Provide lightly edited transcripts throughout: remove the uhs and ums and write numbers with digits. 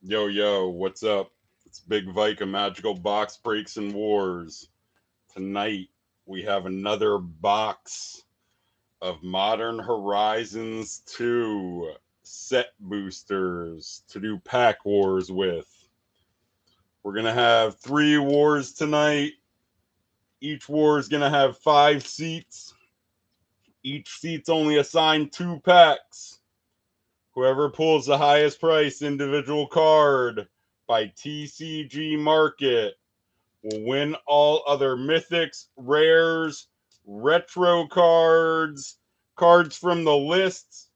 Yo, yo, what's up? It's Big Vike of Magical Box Breaks and Wars. Tonight, we have another box of Modern Horizons 2 set boosters to do pack wars with. We're going to have 3 wars tonight. Each war is going to have 5 seats. Each seat's only assigned 2 packs. Whoever pulls the highest price individual card by TCG Market will win all other mythics, rares, retro cards, cards from the lists,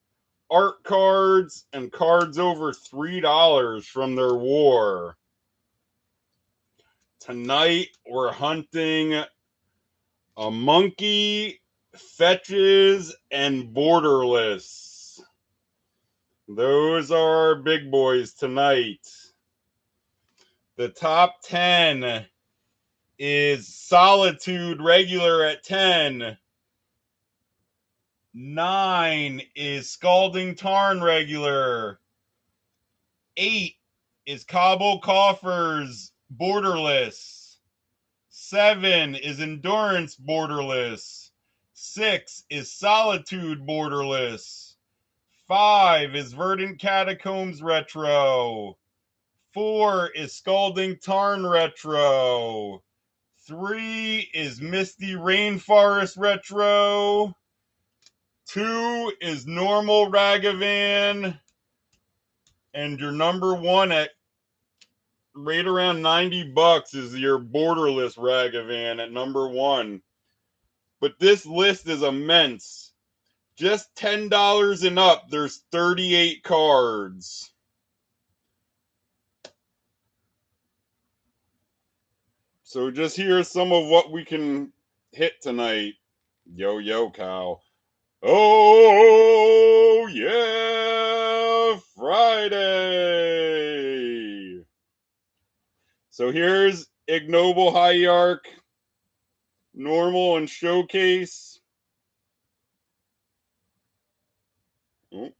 art cards, and cards over $3 from their war. Tonight, we're hunting a monkey, fetches, and borderless. Those are our big boys tonight. The top 10 is Solitude regular at 10. 9 is Scalding Tarn regular. 8 is Cabal Coffers borderless. 7 is Endurance borderless. 6 is Solitude borderless. 5 is Verdant Catacombs retro. 4 is Scalding Tarn retro. 3 is Misty Rainforest retro. 2 is normal Ragavan. And your number 1 at right around $90 is your borderless Ragavan at number 1. But this list is immense. Just $10 and up, there's 38 cards. So just here's some of what we can hit tonight. Yo, yo, cow. Oh, yeah, Friday. So here's Ignoble Hierarch, normal and showcase. Oh.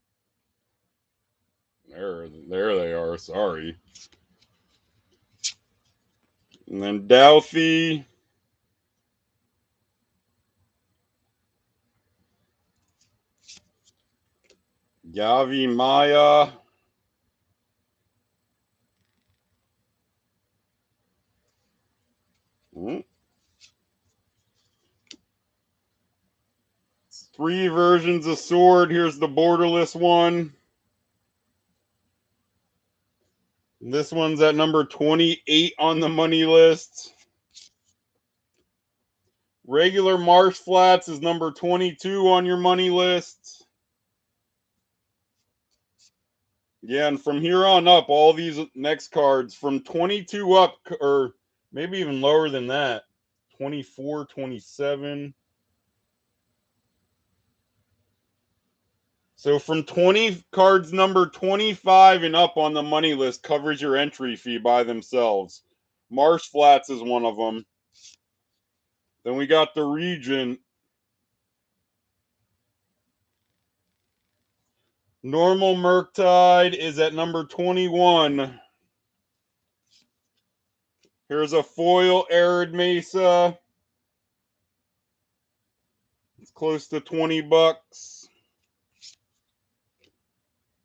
There they are, sorry. And then Dauthi. Yavimaya. It's 3 versions of Sword. Here's the borderless one. This one's at number 28 on the money list. Regular Marsh Flats is number 22 on your money list. Yeah, and from here on up, all these next cards from 22 up, or maybe even lower than that, 24, 27. So from 20 cards number 25 and up on the money list covers your entry fee by themselves. Marsh Flats is one of them. Then we got the Regent. Normal Murktide is at number 21. Here's a foil Arid Mesa. It's close to $20.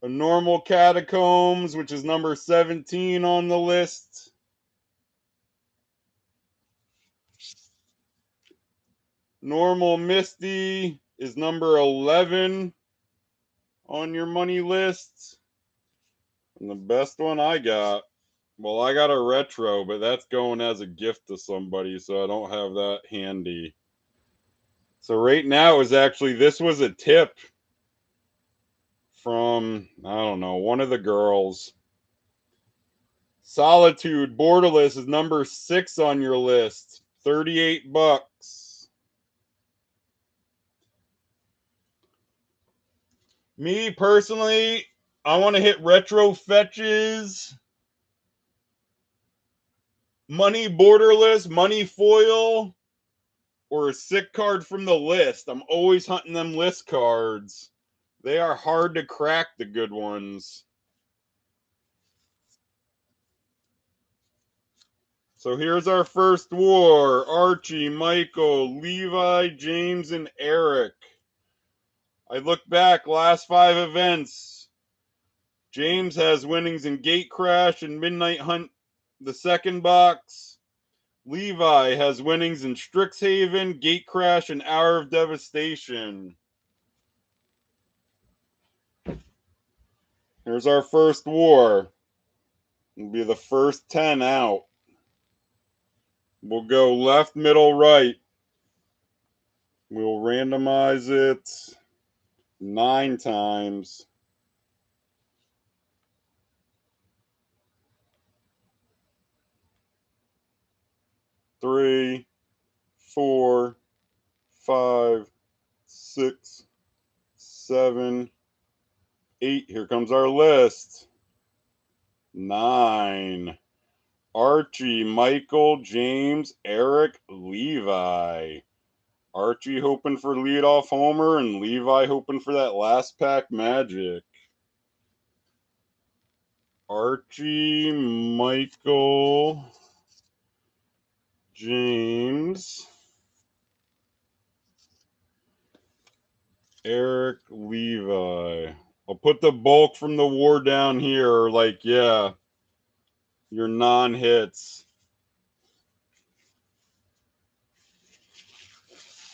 A normal Catacombs, which is number 17 on the list. Normal Misty is number 11 on your money list. And the best one I got, well, I got a retro, but that's going as a gift to somebody, so I don't have that handy. So right now is actually, this was a tip from, I don't know, one of the girls. Solitude borderless is number 6 on your list. $38. Me personally, I want to hit retro fetches, money borderless, money foil, or a sick card from the list. I'm always hunting them list cards. They are hard to crack, the good ones. So here's our first war. Archie, Michael, Levi, James, and Eric. I look back, last 5 events. James has winnings in Gatecrash and Midnight Hunt, the second box. Levi has winnings in Strixhaven, Gatecrash, and Hour of Devastation. Here's our first war. It'll be the first 10 out. We'll go left, middle, right. We'll randomize it 9 times. 3, 4, 5, 6, 7, 8. Here comes our list. 9. Archie, Michael, James, Eric, Levi. Archie hoping for leadoff homer and Levi hoping for that last pack magic. Archie, Michael, James, Eric, Levi. I'll put the bulk from the war down here, like, yeah, your non-hits.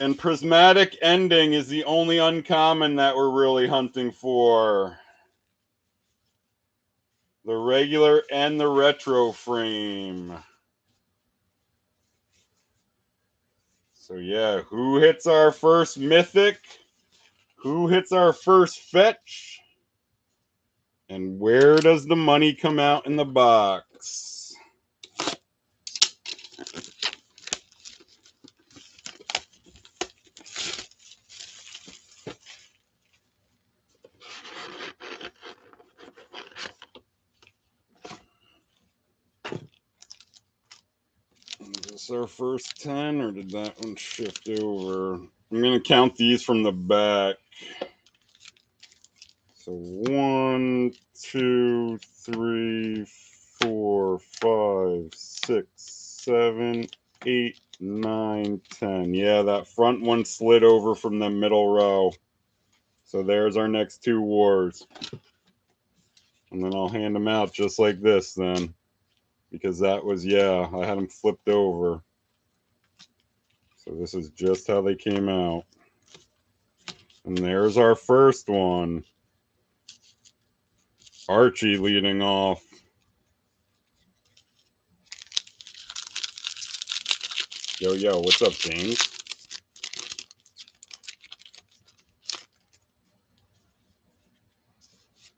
And Prismatic Ending is the only uncommon that we're really hunting for. The regular and the retro frame. So yeah, who hits our first mythic? Who hits our first fetch? And where does the money come out in the box? Is this our first 10 or did that one shift over? I'm going to count these from the back. So 1, 2, 3, 4, 5, 6, 7, 8, 9, 10. Yeah, that front one slid over from the middle row. So there's our next 2 wars. And then I'll hand them out just like this then. Because that was, yeah, I had them flipped over. So this is just how they came out. And there's our first one. Archie leading off. Yo, yo, what's up, James?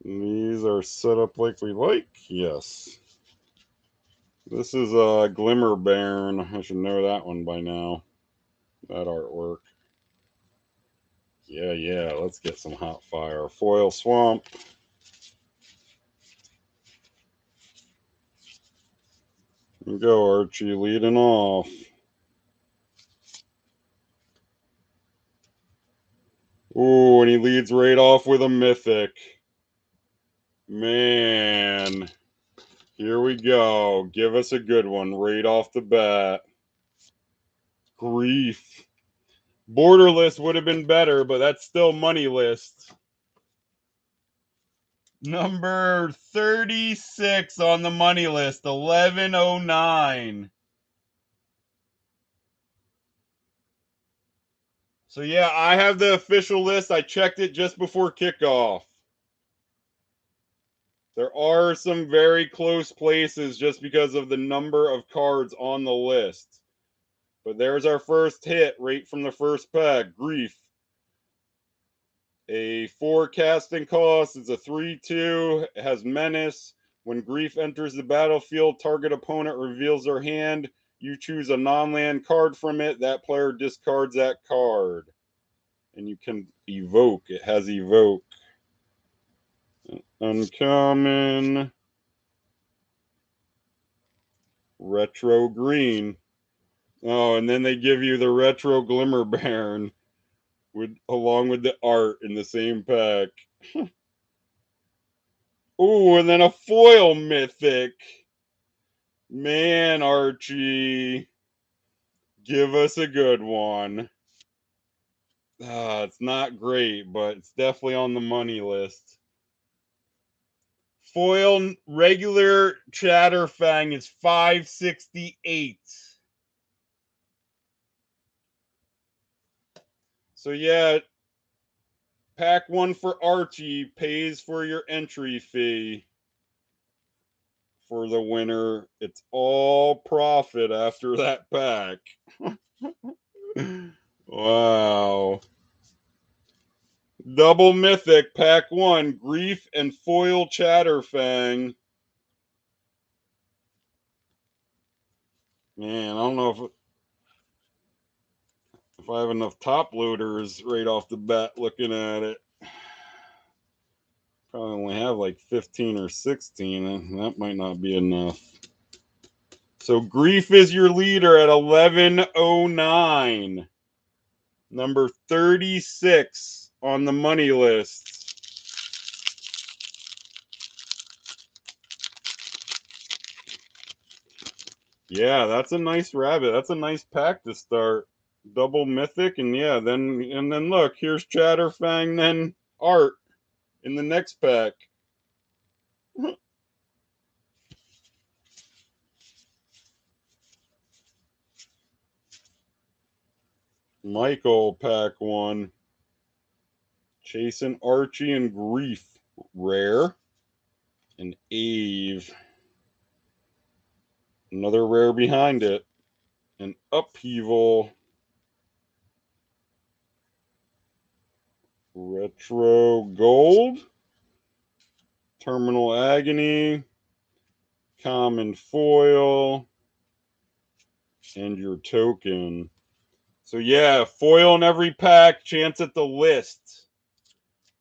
These are set up like we like. Yes. This is a Glimmer Baron. I should know that one by now. That artwork. Yeah, yeah. Let's get some hot fire. Foil Swamp. And go, Archie, leading off. Ooh, and he leads right off with a mythic. Man. Here we go. Give us a good one right off the bat. Grief. Borderless would have been better, but that's still money list. Number 36 on the money list, 1109. So yeah, I have the official list. I checked it just before kickoff. There are some very close places just because of the number of cards on the list. But there's our first hit right from the first pack, Grief. A 4 casting cost. It's a 3/2. It has Menace. When Grief enters the battlefield, target opponent reveals their hand. You choose a non-land card from it. That player discards that card. And you can evoke. It has evoke. Uncommon. Retro green. Oh, and then they give you the retro Glimmer Baron along with the art in the same pack. Ooh, and then a foil mythic. Man, Archie, give us a good one. It's not great, but it's definitely on the money list. Foil regular Chatterfang is $568. So yeah, pack one for Archie pays for your entry fee for the winner. It's all profit after that pack. Wow. Double Mythic, pack one, Grief and Foil Chatterfang. Man, I don't know if I have enough top loaders right off the bat looking at it. Probably only have like 15 or 16, and that might not be enough. So Grief is your leader at 1109. Number 36 on the money list. Yeah, that's a nice rabbit. That's a nice pack to start. Double Mythic, and yeah, then look, here's Chatterfang, then Art in the next pack. Michael, pack one. Chasing Archie and Grief, rare. And Ave, another rare behind it. An Upheaval. Retro Gold. Terminal Agony. Common Foil. And your token. So yeah, foil in every pack, chance at the list.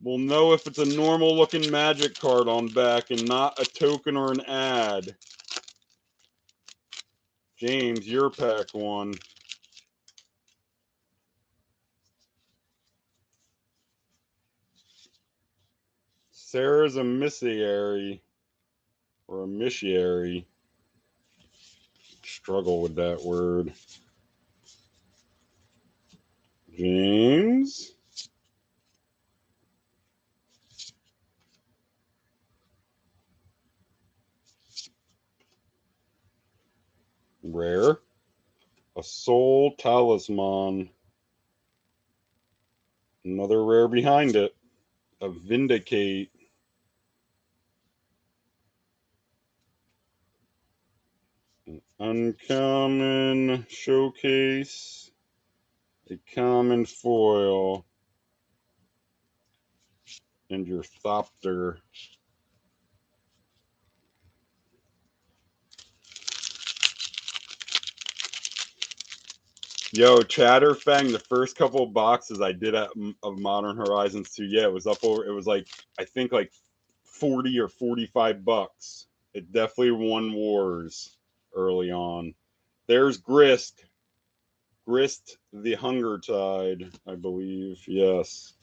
We'll know if it's a normal looking magic card on back and not a token or an ad. James, your pack one. Sarah's a missionary or a missionary. Struggle with that word. James. Rare. A Soul Talisman. Another rare behind it. A Vindicate. An uncommon Showcase. A common foil. And your Thopter. Yo, Chatterfang, the first couple of boxes I did of Modern Horizons 2, yeah, it was up over, it was like, I think like 40 or 45 bucks. It definitely won wars early on. There's Grist the Hunger Tide, I believe, yes.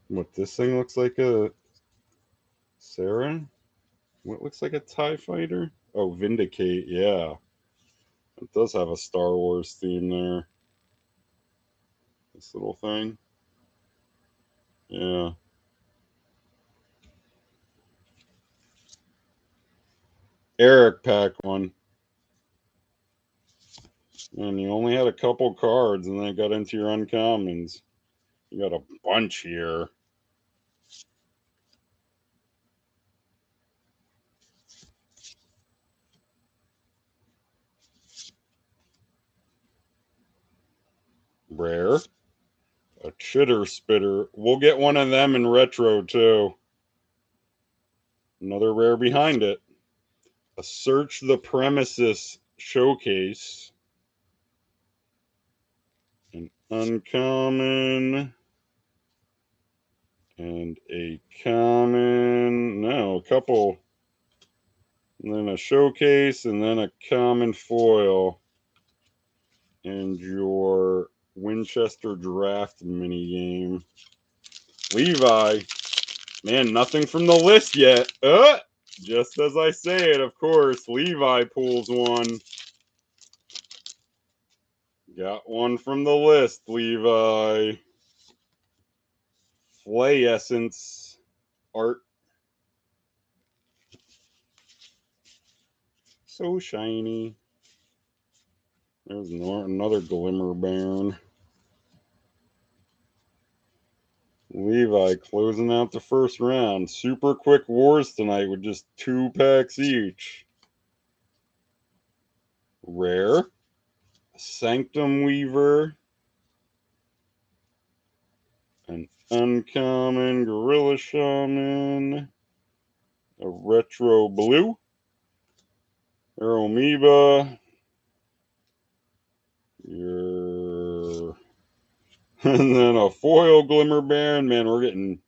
What, this thing looks like a Sarah? What looks like a TIE fighter? Oh, Vindicate, yeah. It does have a Star Wars theme there. This little thing. Yeah. Eric pack one. And you only had a couple cards and then got into your uncommons. You got a bunch here. Rare. A Chitter Spitter. We'll get one of them in retro too. Another rare behind it. A Search the Premises Showcase. An uncommon. And a common. No, a couple. And then a showcase and then a common foil. And your Winchester draft minigame. Levi. Man, nothing from the list yet. Just as I say it, of course, Levi pulls one. Got one from the list, Levi. Flay Essence art. So shiny. There's another Glimmer Baron. Levi closing out the first round. Super quick wars tonight with just 2 packs each. Rare. Sanctum Weaver. An uncommon Gorilla Shaman. A retro blue. Amoeba. Your and then a foil Glimmer Baron. Man, we're getting.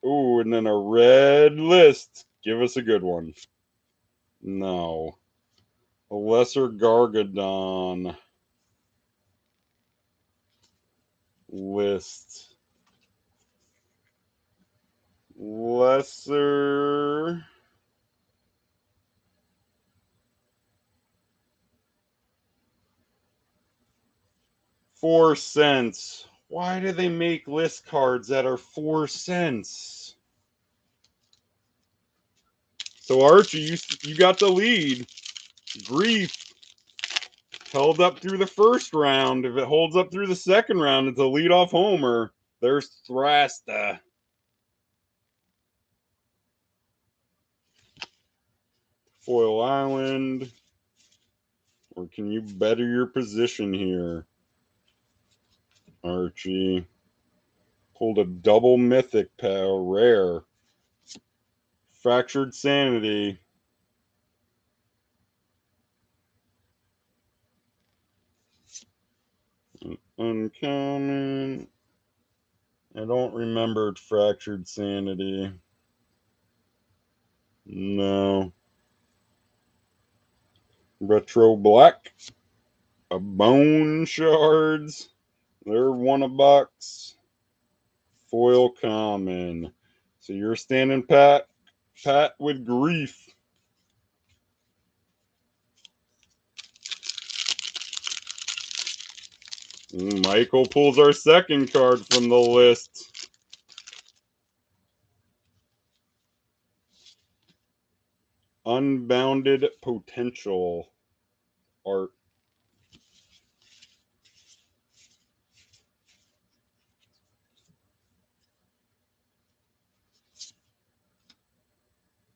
Ooh, and then a red list. Give us a good one. No. A Lesser Gargadon list. Lesser. $0.04. Why do they make list cards that are 4 cents? So Archie, you got the lead. Grief held up through the first round. If it holds up through the second round, it's a leadoff homer. There's Thrasta. Foil Island. Or can you better your position here? Archie. Pulled a double mythic pal, rare. Fractured Sanity. Uncommon. I don't remember Fractured Sanity. No. Retro Black. A Bone Shards. They're $1 a box. Foil Common. So you're standing pat with Grief. Michael pulls our second card from the list. Unbounded Potential art.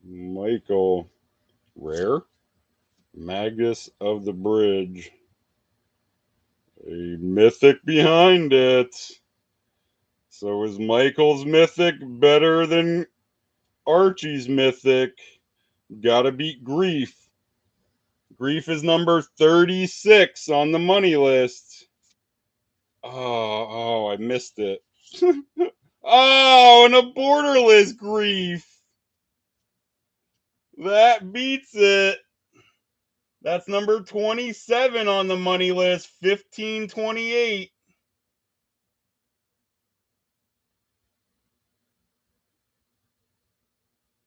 Michael. Rare. Magus of the Bridge. A mythic behind it. So is Michael's mythic better than Archie's mythic? Gotta beat Grief. Grief is number 36 on the money list. Oh, I missed it. Oh, and a borderless Grief. That beats it. That's number 27 on the money list. 1528.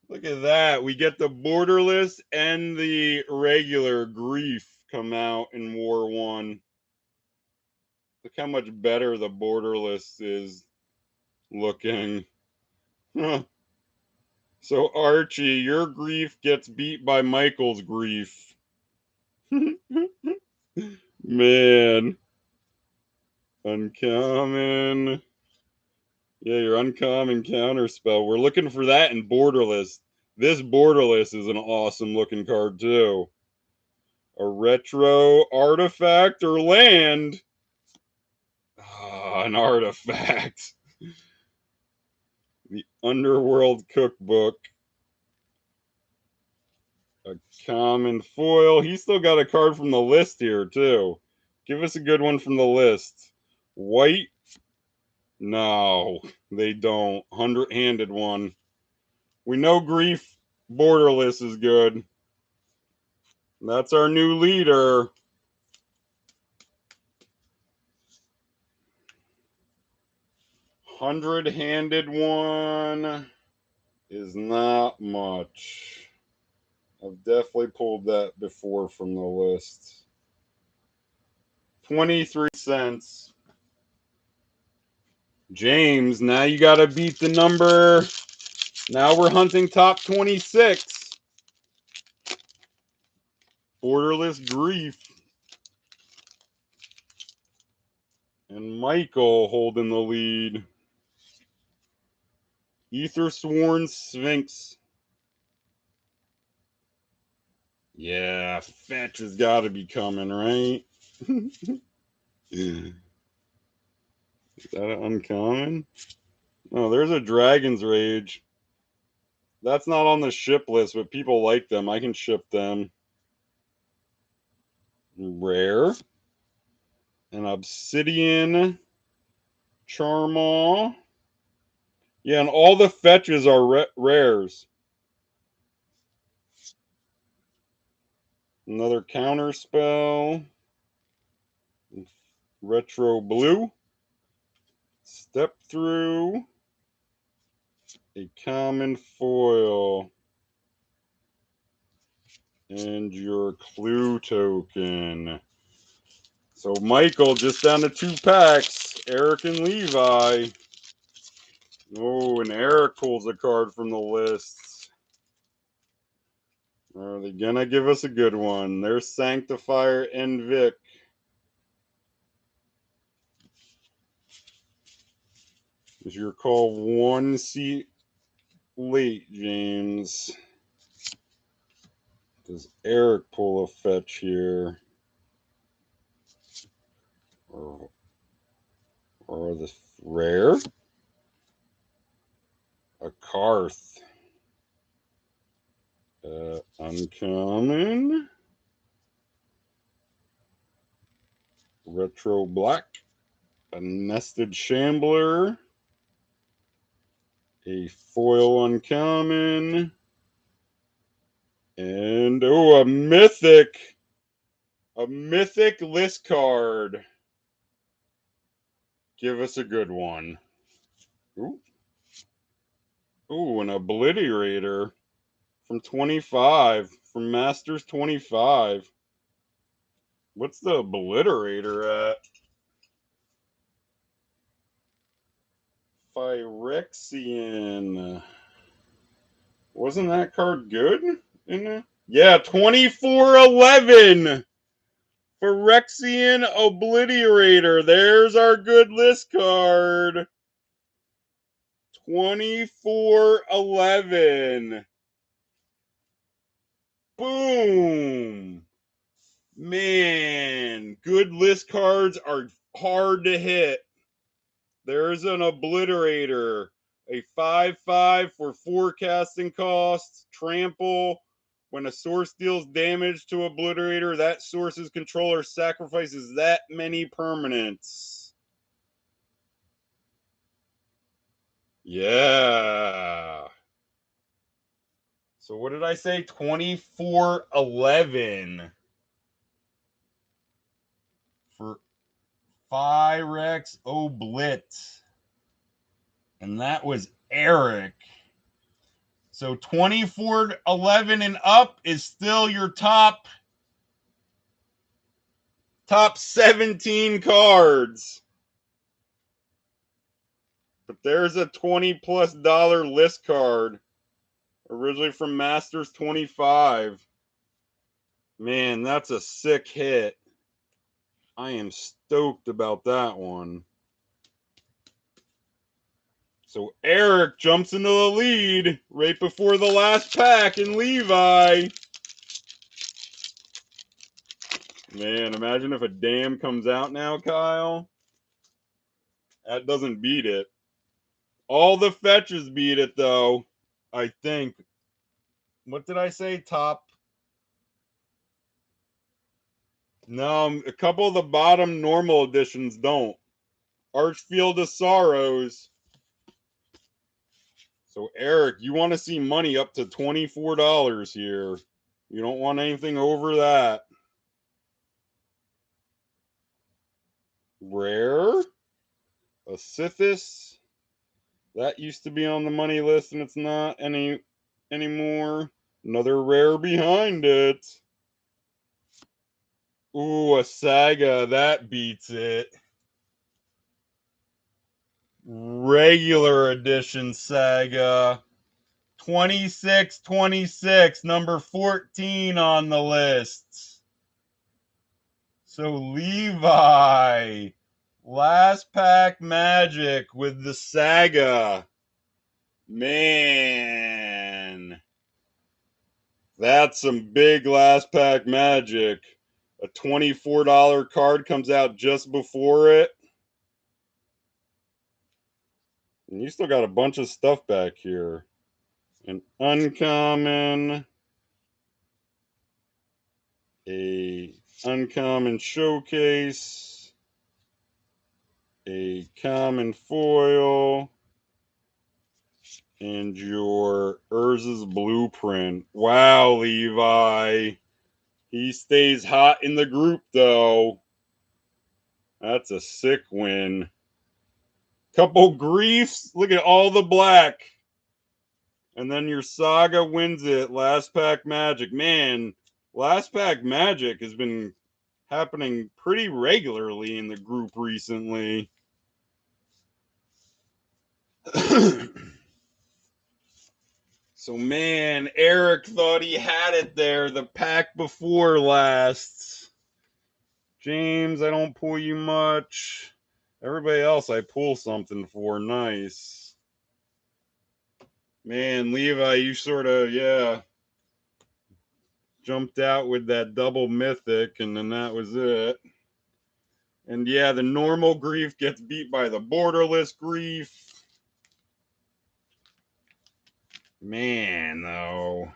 Look at that. We get the borderless and the regular Grief come out in War 1. Look how much better the borderless is looking. Huh. So Archie, your Grief gets beat by Michael's Grief. Man. Uncommon. Yeah, your uncommon counterspell. We're looking for that in borderless. This borderless is an awesome looking card too. A retro artifact or land. An artifact. The Underworld Cookbook. A common foil. He's still got a card from the list here, too. Give us a good one from the list. White? No, they don't. 100-handed one. We know Grief borderless is good. That's our new leader. 100-handed one is not much. I've definitely pulled that before from the list. 23 cents. James, now you got to beat the number. Now we're hunting top 26. Borderless Grief. And Michael holding the lead. Aethersworn Sphinx. Yeah, fetch has got to be coming, right? Is that an uncommon? No, there's a Dragon's Rage. That's not on the ship list, but people like them. I can ship them. Rare. An Obsidian Charmaw. Yeah, and all the fetches are rares. Another counter spell. Retro Blue. Step Through. A common foil. And your clue token. So Michael just down to 2 packs. Eric and Levi. Oh, and Eric pulls a card from the list. Are they gonna give us a good one? There's Sanctifier and Vic. Is your call 1 seat late, James? Does Eric pull a fetch here? Or the rare? A Karth. Uncommon. Retro Black. A Nested Shambler. A foil uncommon. And, oh, a mythic. A mythic list card. Give us a good one. Ooh. Ooh, an Obliterator from 25. From Masters 25. What's the Obliterator at? Phyrexian. Wasn't that card good? Yeah, 2411. Phyrexian Obliterator. There's our good list card. 2411. Boom. Man, good list cards are hard to hit. There's an Obliterator. A 5/5 for forecasting costs. Trample. When a source deals damage to Obliterator, that source's controller sacrifices that many permanents. Yeah. So what did I say? 2411 for Phyrex Oblit. And that was Eric. So 2411 and up is still your top 17 cards. But there's a $20+ list card. Originally from Masters 25. Man, that's a sick hit. I am stoked about that one. So Eric jumps into the lead right before the last pack in Levi. Man, imagine if a dam comes out now, Kyle. That doesn't beat it. All the fetches beat it, though. I think. What did I say? Top? No, a couple of the bottom normal editions don't. Archfield of Sorrows. So, Eric, you want to see money up to $24 here. You don't want anything over that. Rare. A Sithis. That used to be on the money list, and it's not anymore. Another rare behind it. Ooh, a Saga. That beats it. Regular edition Saga. 2626, number 14 on the list. So Levi, last pack magic with the Saga. Man, that's some big last pack magic. A $24 card comes out just before it. And you still got a bunch of stuff back here. An uncommon, a uncommon showcase, a common foil, and your Urza's blueprint. Wow, Levi. He stays hot in the group, though. That's a sick win. Couple griefs. Look at all the black. And then your Saga wins it. Last pack magic. Man, last pack magic has been happening pretty regularly in the group recently. So, man, Eric thought he had it there the pack before last. James, I don't pull you much. Everybody else I pull something for. Nice. Man, Levi, you sort of, yeah, jumped out with that double mythic, and then that was it. And yeah, the normal grief gets beat by the borderless grief. Man, though.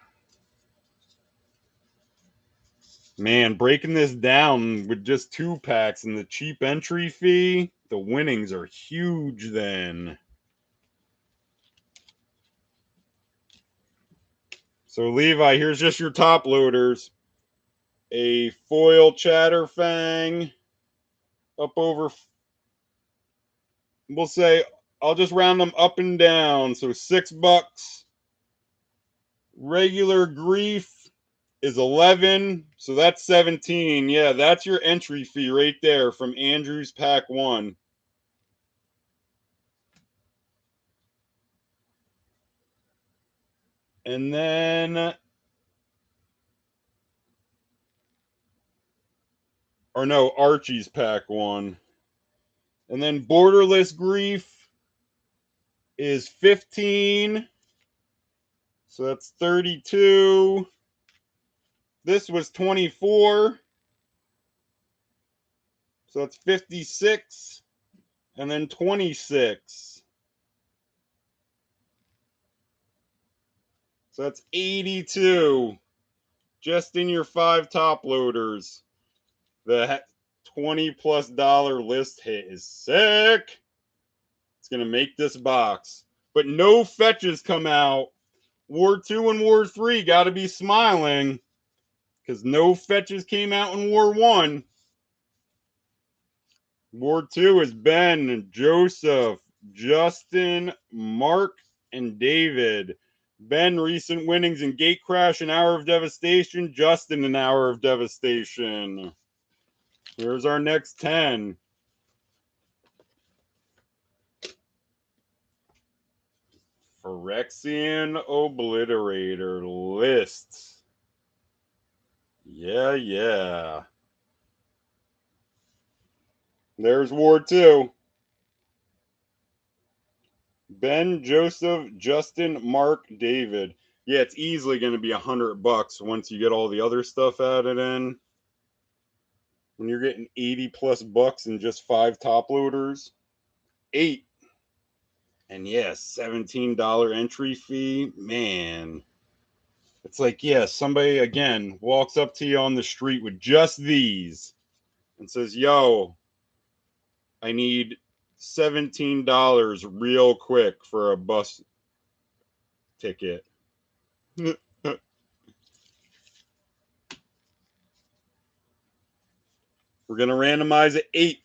Man, breaking this down with just 2 packs and the cheap entry fee, the winnings are huge then. So, Levi, here's just your top loaders. A foil Chatterfang up over, we'll say, I'll just round them up and down. So $6. Regular grief is 11, so that's 17. Yeah, that's your entry fee right there from Andrew's pack 1. And then, or no, Archie's pack 1. And then borderless grief is 15. So that's 32. This was 24. So that's 56. And then 26. So that's 82. Just in your 5 top loaders. The $20+ list hit is sick. It's going to make this box. But no fetches come out. War 2 and War 3 got to be smiling. Because no fetches came out in War 1. War 2 is Ben, Joseph, Justin, Mark, and David. Ben, recent winnings in Gatecrash and Hour of Devastation. Justin, an Hour of Devastation. Here's our next 10. Phyrexian Obliterator list. Yeah. There's War 2. Ben, Joseph, Justin, Mark, David. Yeah, it's easily going to be $100 once you get all the other stuff added in. When you're getting $80+ in just 5 top loaders. 8. And yes, $17 entry fee. Man. It's like, yeah, somebody, again, walks up to you on the street with just these and says, yo, I need $17 real quick for a bus ticket. We're going to randomize at 8.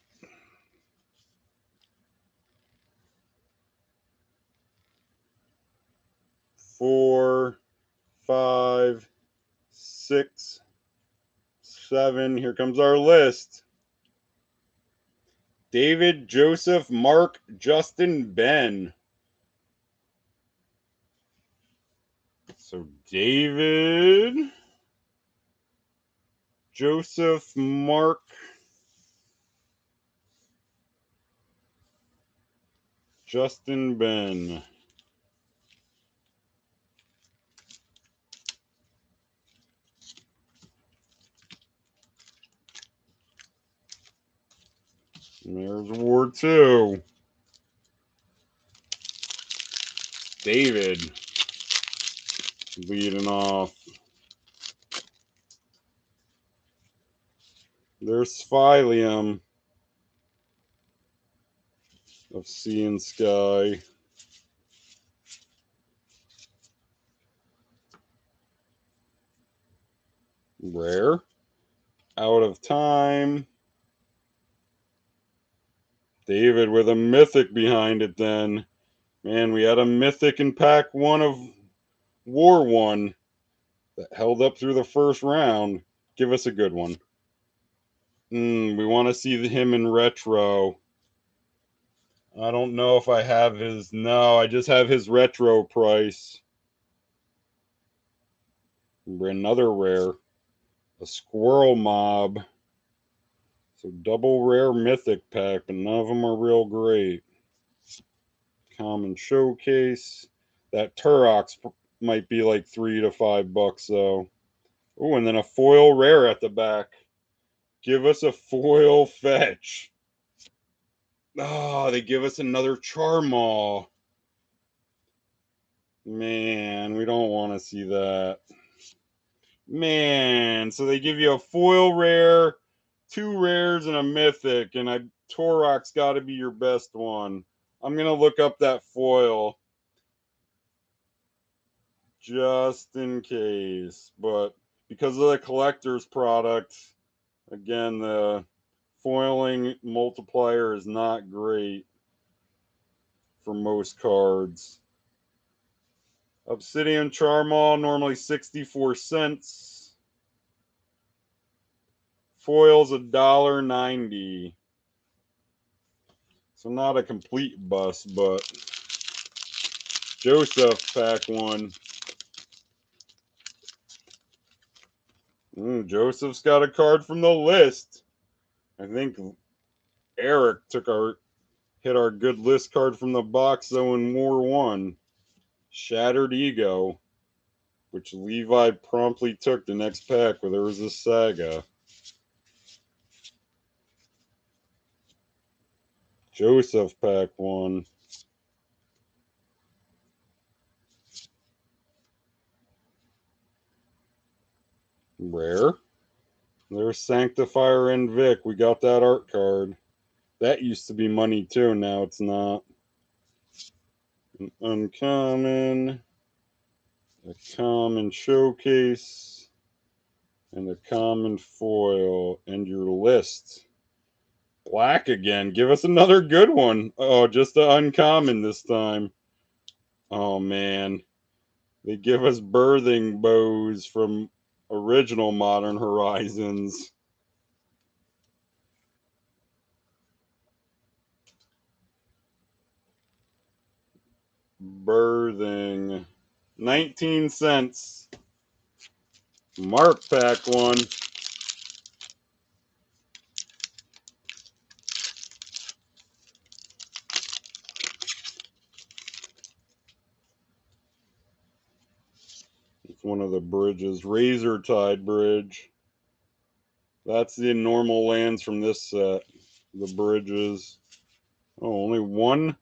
6, 7. Here comes our list. David, Joseph, Mark, Justin, Ben. So David, Joseph, Mark, Justin, Ben. And there's War 2. David leading off. There's Svyelun of Sea and Sky. Rare. Out of Time. David with a mythic behind it then. Man, we had a mythic in pack 1 of War 1 that held up through the first round. Give us a good one. We want to see him in retro. I don't know if I have his... No, I just have his retro price. Another rare. A Squirrel Mob. So double rare mythic pack, but none of them are real great. Common Showcase. That Tourach might be like $3 to $5 though. Oh, and then a foil rare at the back. Give us a foil fetch. Oh, they give us another Charmaw. Man, we don't want to see that. Man, so they give you a foil rare, 2 rares, and a mythic, and Tourach's got to be your best one. I'm going to look up that foil just in case, but because of the collector's product, again, the foiling multiplier is not great for most cards. Obsidian Charmaw, normally 64 cents. Foil's $1.90. So not a complete bust, but Joseph pack 1. Joseph's got a card from the list. I think Eric hit our good list card from the box though in War 1. Shattered Ego, which Levi promptly took the next pack with Urza Saga. Joseph pack 1. Rare. There's Sanctifier and Vic. We got that art card. That used to be money too, now it's not. An uncommon, a common showcase, and a common foil. And your list. Black again. Give us another good one. Oh, just an uncommon this time. Oh, man. They give us birthing bows from original Modern Horizons. Birthing. 19 cents. Mark pack 1. It's one of the bridges. Razor Tide Bridge. That's the normal lands from this set. The bridges. Oh, only one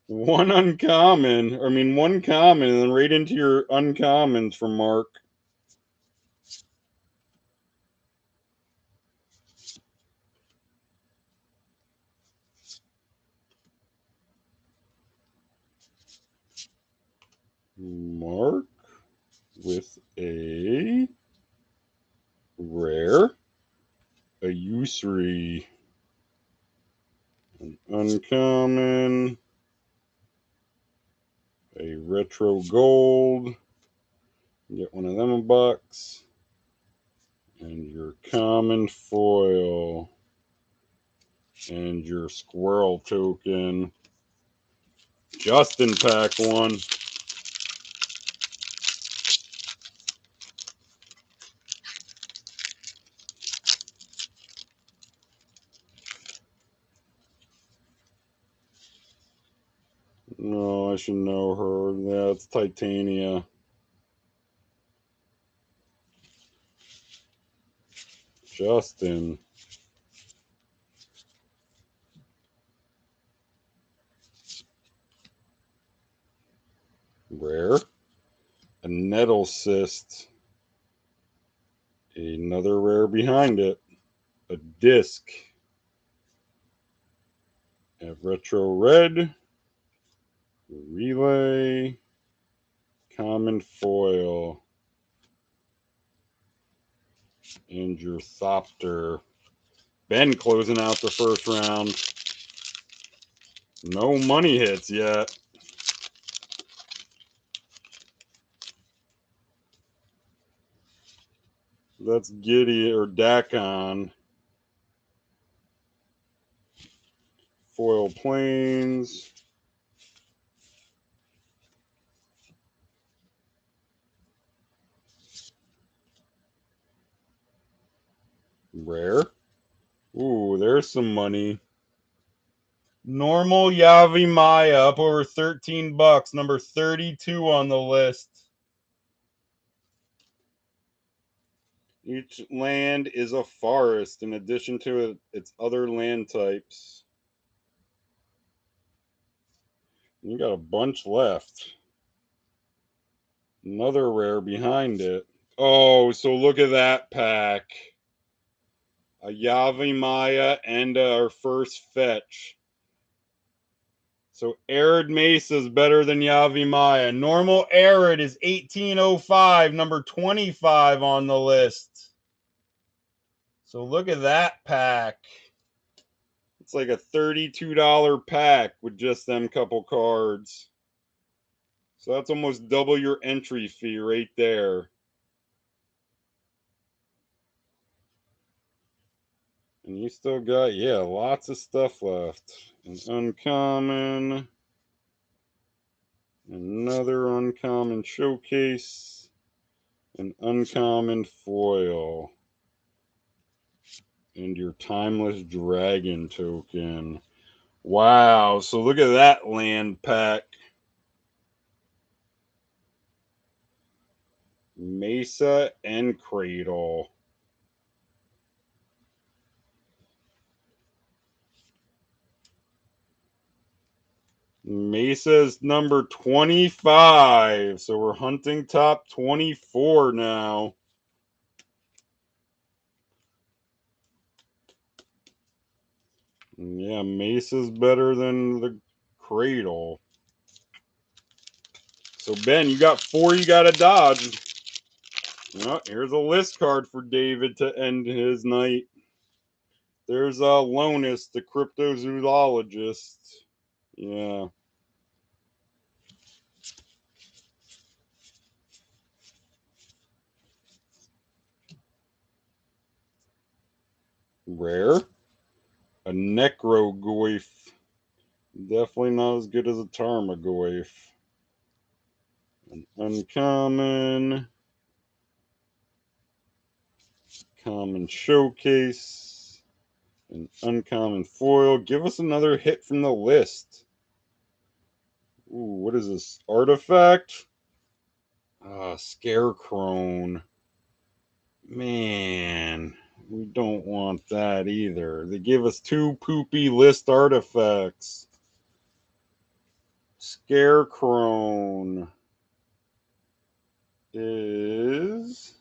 uncommon. I mean, one common, and then right into your uncommons from Mark. Mark with a rare, a usury, an uncommon, a retro gold. Get one of them $1. And your common foil. And your squirrel token. Justin pack 1. No, I should know her. That's Titania. Justin. Rare. A Nettle Cyst. Another rare behind it. A Disc. A Retro Red. Relay. Common Foil. And your Thopter. Ben closing out the first round. No money hits yet. That's Giddy or Dakon. Foil Plains. Rare. Ooh, there's some money. Normal Yavimaya up over 13 bucks. Number 32 on the list. Each land is a forest in addition to its other land types. You got a bunch left. Another rare behind it. Oh, so look at that pack. A Yavimaya and our first fetch. So Arid Mesa is better than Yavimaya. Normal Arid is 1805, number 25 on the list. So look at that pack. It's like a $32 pack with just them couple cards. So that's almost double your entry fee right there. And you still got, yeah, lots of stuff left. An uncommon. Another uncommon showcase. An uncommon foil. And your timeless dragon token. Wow, so look at that land pack. Mesa and Cradle. Mesa's number 25. So we're hunting top 24 now. Yeah, Mesa's better than the Cradle. So, Ben, you got 4 you got to dodge. Oh, here's a list card for David to end his night. There's Lonus, the cryptozoologist. Yeah. Rare. A Necrogoyf. Definitely not as good as a Tarmogoyf. An uncommon. Common showcase. An uncommon foil. Give us another hit from the list. Ooh, what is this? Artifact? Scarecrow. Man, we don't want that either. They give us 2 poopy list artifacts. Scarecrow is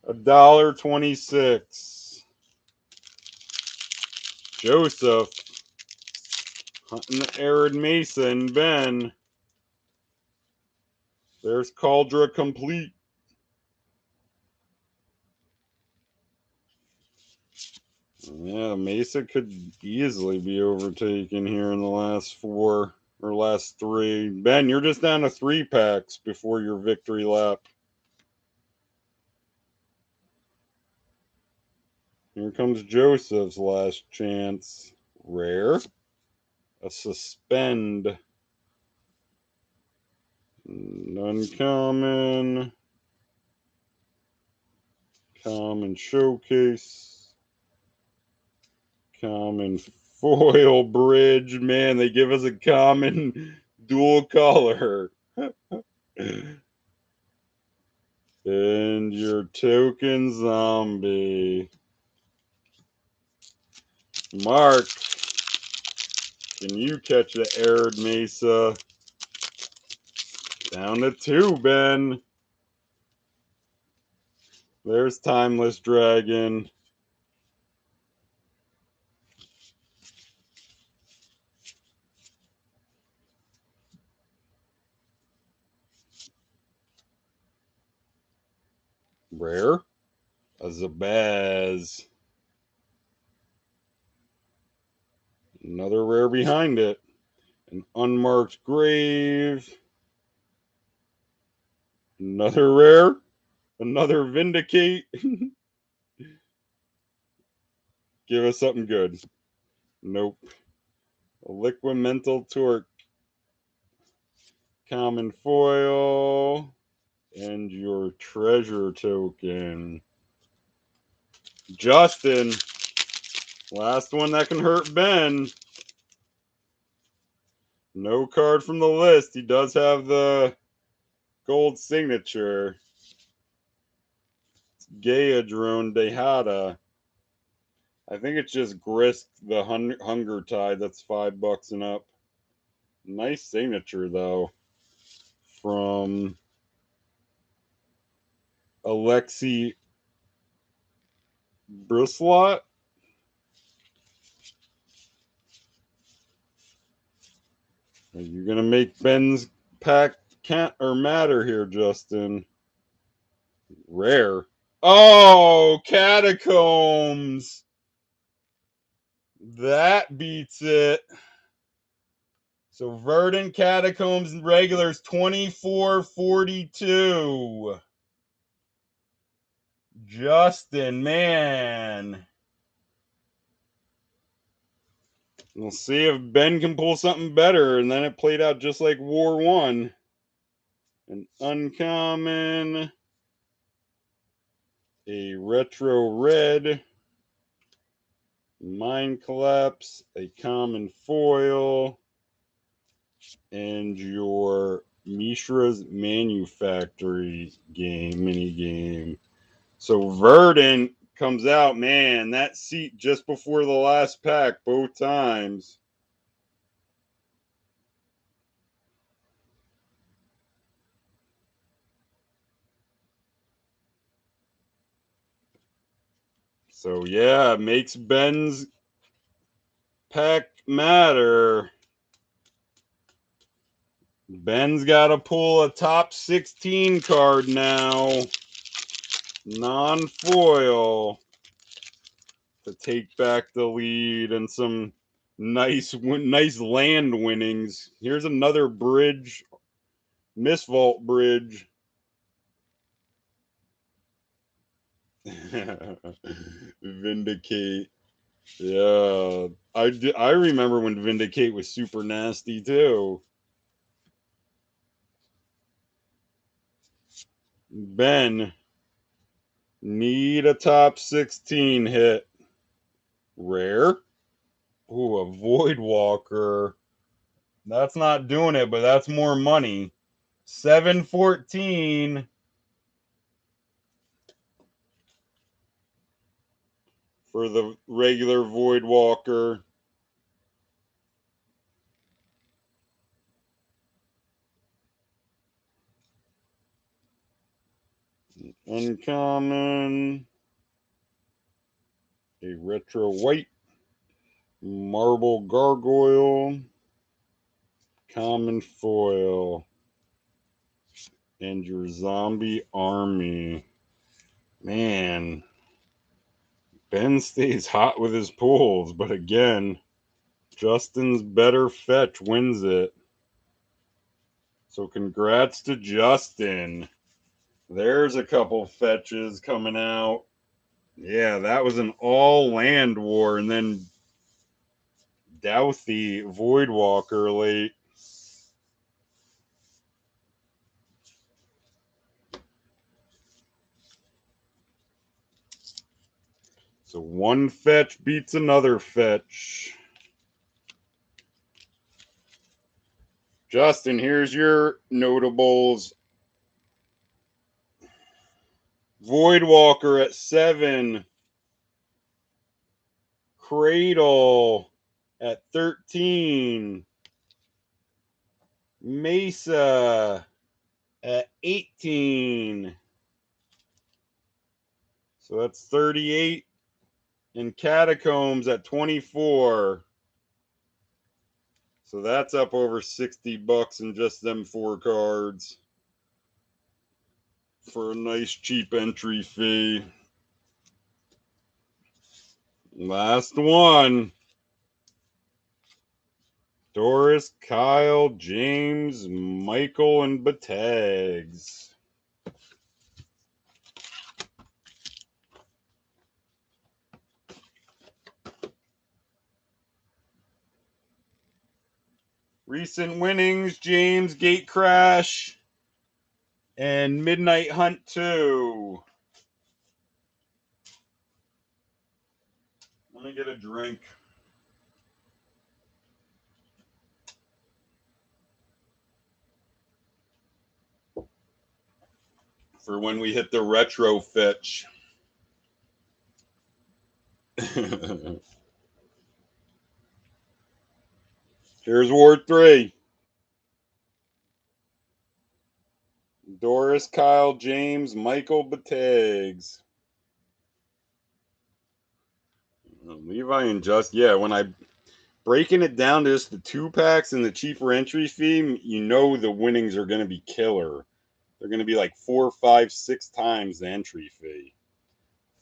$1.26. Joseph, hunting Arid Mesa and Ben. There's Kaldra Compleat. Yeah, Mesa could easily be overtaken here in the last 4. Or last 3. Ben, you're just down to 3 packs before your victory lap. Here comes Joseph's last chance. Rare. A suspend. Uncommon. Common showcase. Common foil bridge. Man, they give us a common dual color. And your token zombie. Mark, can you catch the Arid Mesa? Down to 2, Ben. There's Timeless Dragon. Rare. A Zabaz. Another rare behind it. An Unmarked Grave. Another rare. Another Vindicate. Give us something good. Nope. A Liquimental Torque. Common foil. And your treasure token. Justin. Last one that can hurt Ben. No card from the list. He does have the gold signature. It's Gaea Dehada. I think it's just Grist the Hunger Tide. That's $5 and up. Nice signature though. From Alexi Bruslot. Are you gonna make Ben's pack can't or matter here, Justin? Rare. Oh, Catacombs. That beats it. So Verdant Catacombs and regulars 24.42. Justin, man. We'll see if Ben can pull something better. And then it played out just like War 1. An uncommon. A retro red. Mind Collapse. A common foil. And your Mishra's Manufactory game, mini game. So Verdant comes out, man, that seat just before the last pack, both times. So yeah, makes Ben's pack matter. Ben's got to pull a top 16 card now. Non-foil. To take back the lead and some nice land winnings. Here's another bridge. Mistvault bridge. Vindicate. Yeah. I remember when Vindicate was super nasty too. Ben, need a top 16 hit. Rare. Ooh, a Voidwalker. That's not doing it, but that's more money. 714 for the regular Voidwalker. Uncommon. A retro white. Marble Gargoyle. Common foil. And your zombie army. Man. Ben stays hot with his pulls, but again, Justin's better fetch wins it. So congrats to Justin. There's a couple fetches coming out. Yeah, that was an all land war, and then Dauthi Voidwalker late. So one fetch beats another fetch. Justin, here's your notables. Voidwalker at 7. Cradle at 13. Mesa at 18. So that's 38. And Catacombs at 24. So that's up over $60 in just them 4 cards for a nice cheap entry fee. Last one. Doris, Kyle, James, Michael, and Batags. Recent winnings, James, Gate Crash, and Midnight Hunt 2. Let me get a drink. For when we hit the retro fetch. Here's Ward 3. Doris, Kyle, James, Michael, Batags. Levi and Just, yeah, when I breaking it down to just the 2-packs and the cheaper entry fee, you know the winnings are going to be killer. They're going to be like 4, 5, 6 times the entry fee.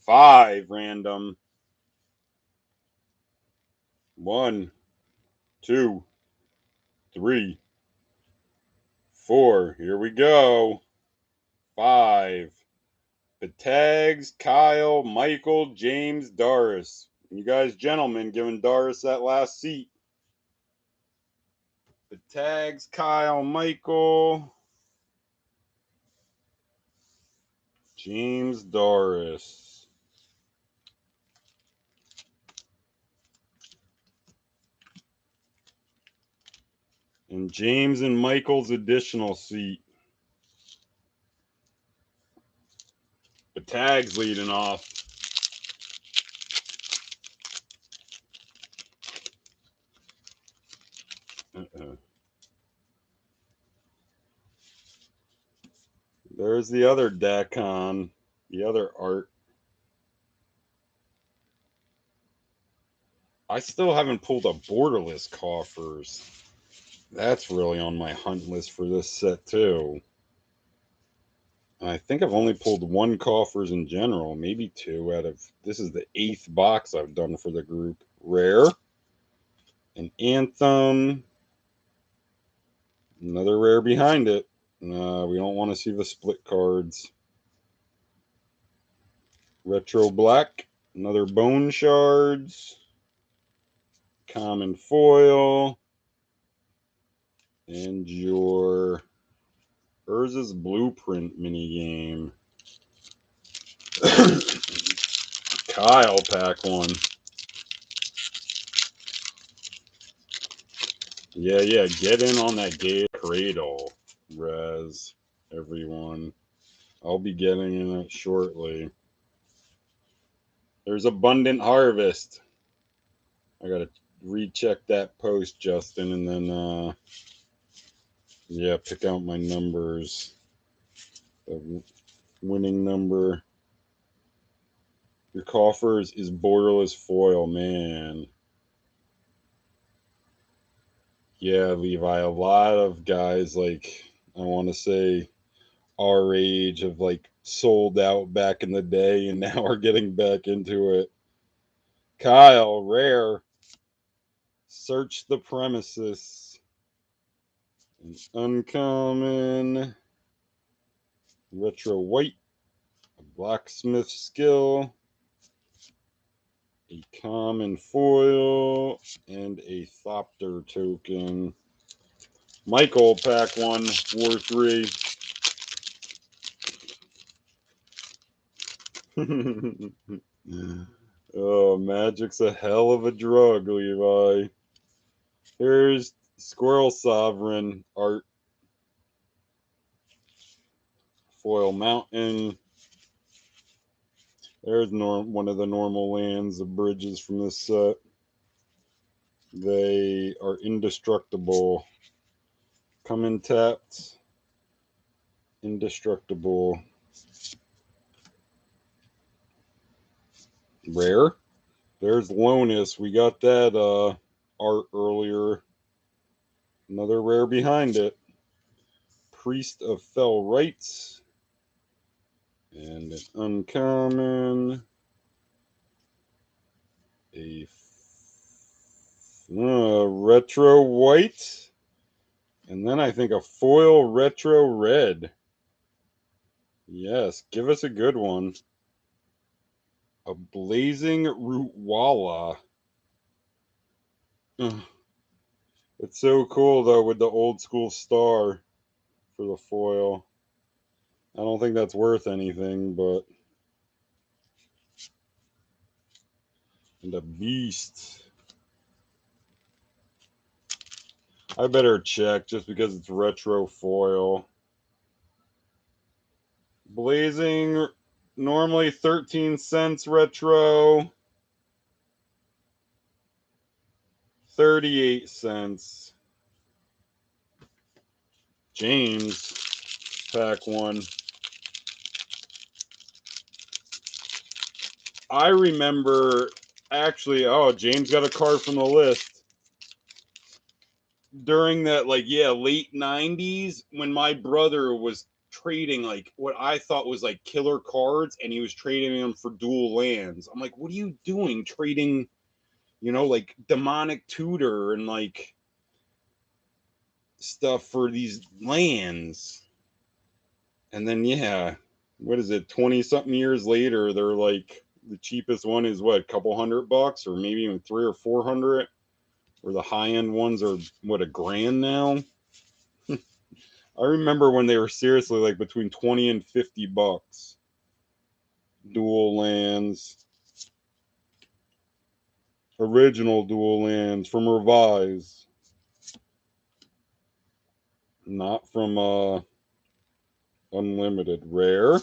5 random. 1, 2, 3, 4. Here we go. 5. Batags, Kyle, Michael, James, Doris. You guys, gentlemen, giving Doris that last seat. Batags, Kyle, Michael, James, Doris. And James and Michael's additional seat. Batags leading off. There's the other Dacon, the other art. I still haven't pulled a borderless coffers. That's really on my hunt list for this set too. I think I've only pulled 1 coffers in general, maybe 2 out of, this is the 8th box I've done for the group. Rare, an Anthem, another rare behind it. We don't want to see the split cards. Retro Black, another Bone Shards, common foil, and your Urza's Blueprint minigame. Kyle pack 1. Yeah, get in on that gate cradle, Rez, everyone. I'll be getting in it shortly. There's Abundant Harvest. I gotta recheck that post, Justin, and then yeah, pick out my numbers. The winning number. Your coffers is borderless foil, man. Yeah, Levi, a lot of guys, like, I want to say our age have like sold out back in the day and now are getting back into it. Kyle, rare. Search the premises. An uncommon retro white, a blacksmith skill, a common foil, and a Thopter token. Michael, pack 1, War 3. Oh, Magic's a hell of a drug, Levi. Here's Squirrel Sovereign art. Foil Mountain. There's one of the normal lands of bridges from this set. They are indestructible. Come in tapped. Indestructible. Rare. There's Lonus. We got that art earlier. Another rare behind it. Priest of Fell Rites. And an uncommon. A retro white. And then I think a foil retro red. Yes, give us a good one. A Blazing Rootwalla. It's so cool, though, with the old school star for the foil. I don't think that's worth anything, but... And a beast. I better check just because it's retro foil. Blazing, normally 13 cents retro. 38 cents. James, pack 1. I remember, actually, oh, James got a card from the list. During that, like, yeah, late 90s, when my brother was trading, like, what I thought was, like, killer cards, and he was trading them for dual lands. I'm like, what are you doing trading, you know, like, Demonic Tutor and, like, stuff for these lands? And then, yeah, what is it, 20-something years later, they're like, the cheapest one is, what, a couple $100, or maybe even $300 or $400? Or the high-end ones are, what, $1,000 now? I remember when they were seriously like between 20 and $50. Dual lands. Original dual lands from Revise. Not from Unlimited. Rare.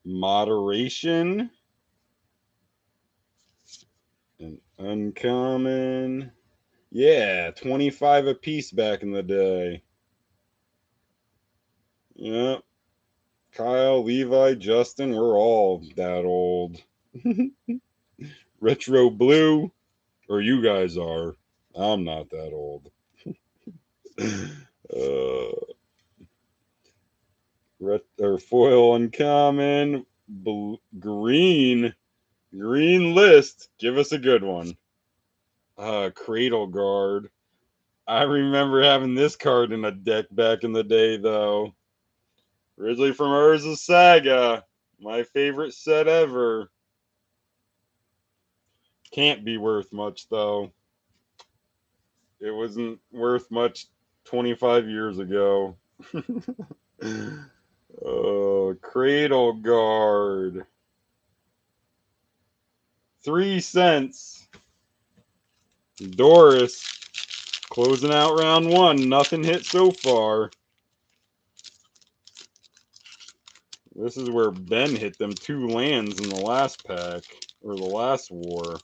Moderation. And uncommon. Yeah, 25 a piece back in the day. Yep. Kyle, Levi, Justin, we're all that old. Retro Blue, or you guys are. I'm not that old. Or foil uncommon. Green list. Give us a good one. Cradle Guard. I remember having this card in a deck back in the day, though. Originally from Urza Saga. My favorite set ever. Can't be worth much, though. It wasn't worth much 25 years ago. Oh, Cradle Guard. 3 cents. Doris. Closing out round 1. Nothing hit so far. This is where Ben hit them 2 lands in the last pack. Or the last war.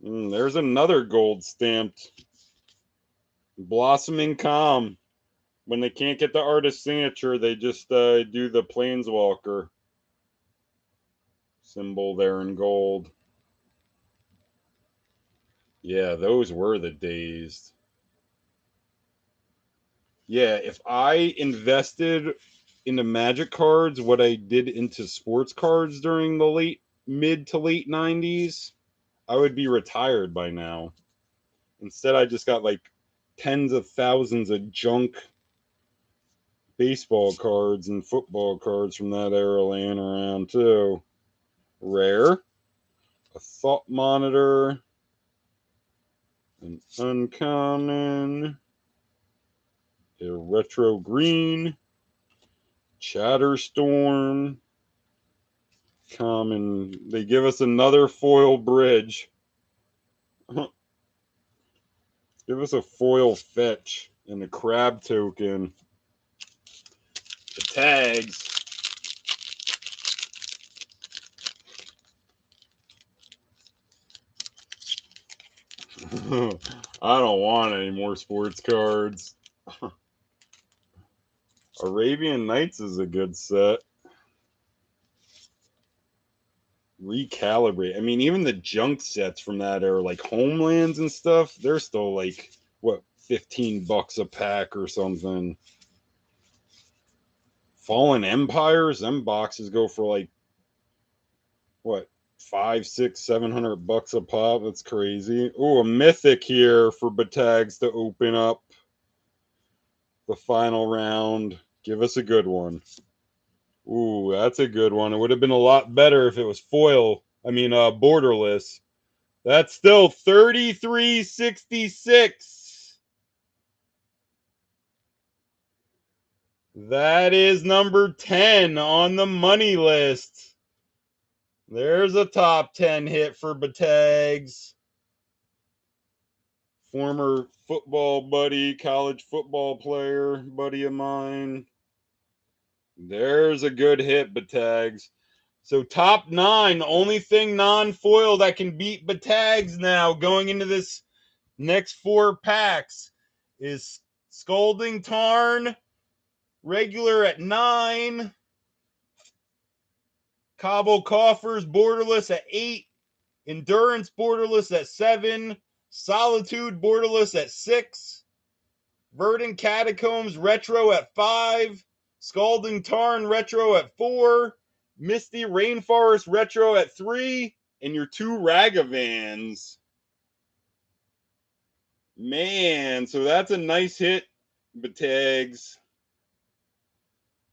There's another gold stamped. Blossoming Calm. When they can't get the artist signature, they just do the Planeswalker symbol there in gold. Yeah, those were the days. Yeah, if I invested into Magic cards what I did into sports cards during the mid to late 90s, I would be retired by now. Instead, I just got like tens of thousands of junk baseball cards and football cards from that era laying around too. Rare, a Thought Monitor, an uncommon, a retro green, Chatterstorm, common. They give us another foil bridge. Give us a foil fetch and a crab token. The tags. I don't want any more sports cards. Arabian Nights is a good set. Recalibrate. I mean, even the junk sets from that era, like Homelands and stuff, they're still like, what, $15 a pack or something. Fallen Empires, them boxes go for like, what, $500, $600, $700 a pop. That's crazy. Oh, a mythic here for Batags to open up the final round. Give us a good one. Ooh, that's a good one. It would have been a lot better if it was foil. I mean, borderless. That's still 3366. That is number 10 on the money list. There's a top 10 hit for Batags. Former football buddy, college football player, buddy of mine. There's a good hit, Batags. So top 9, the only thing non-foil that can beat Batags now going into this next 4 packs is Scalding Tarn, regular at 9. Cabal Coffers, borderless at 8. Endurance, borderless at 7. Solitude, borderless at 6. Verdant Catacombs, retro at 5. Scalding Tarn, retro at 4. Misty Rainforest, retro at 3. And your 2 Ragavans. Man, so that's a nice hit, Batags.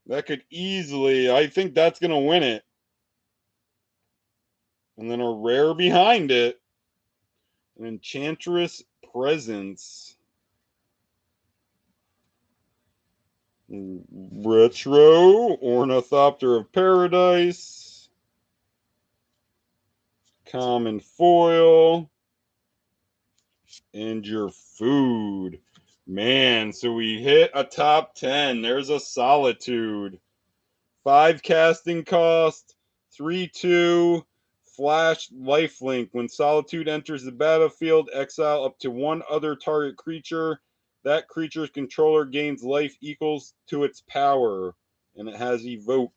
That could easily, I think that's going to win it. And then a rare behind it. An Enchantress Presence. Retro, Ornithopter of Paradise. Common foil. And your food. Man, so we hit a top 10. There's a Solitude. 5 casting cost, 3/2, flash lifelink. When Solitude enters the battlefield, exile up to 1 other target creature. That creature's controller gains life equals to its power. And it has Evoke.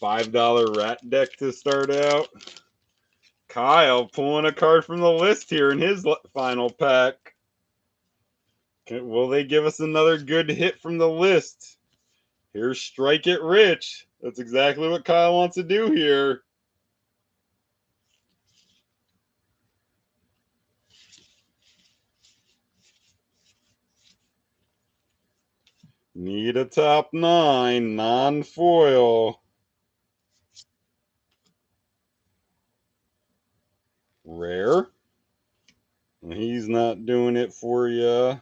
$5 rat deck to start out. Kyle pulling a card from the list here in his final pack. Will they give us another good hit from the list? Here's Strike It Rich. That's exactly what Kyle wants to do here. Need a top 9, non-foil. Rare. And he's not doing it for you.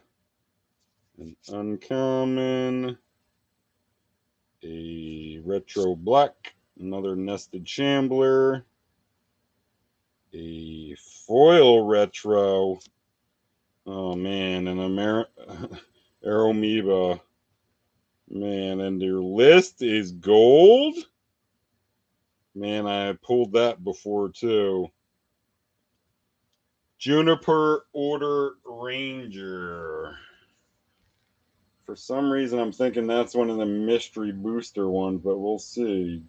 An uncommon. A retro black. Another Nested Shambler. A foil retro. Oh man, an Aeromoeba. Man, and your list is gold? Man, I pulled that before too. Juniper Order Ranger. For some reason, I'm thinking that's one of the mystery booster ones, but we'll see.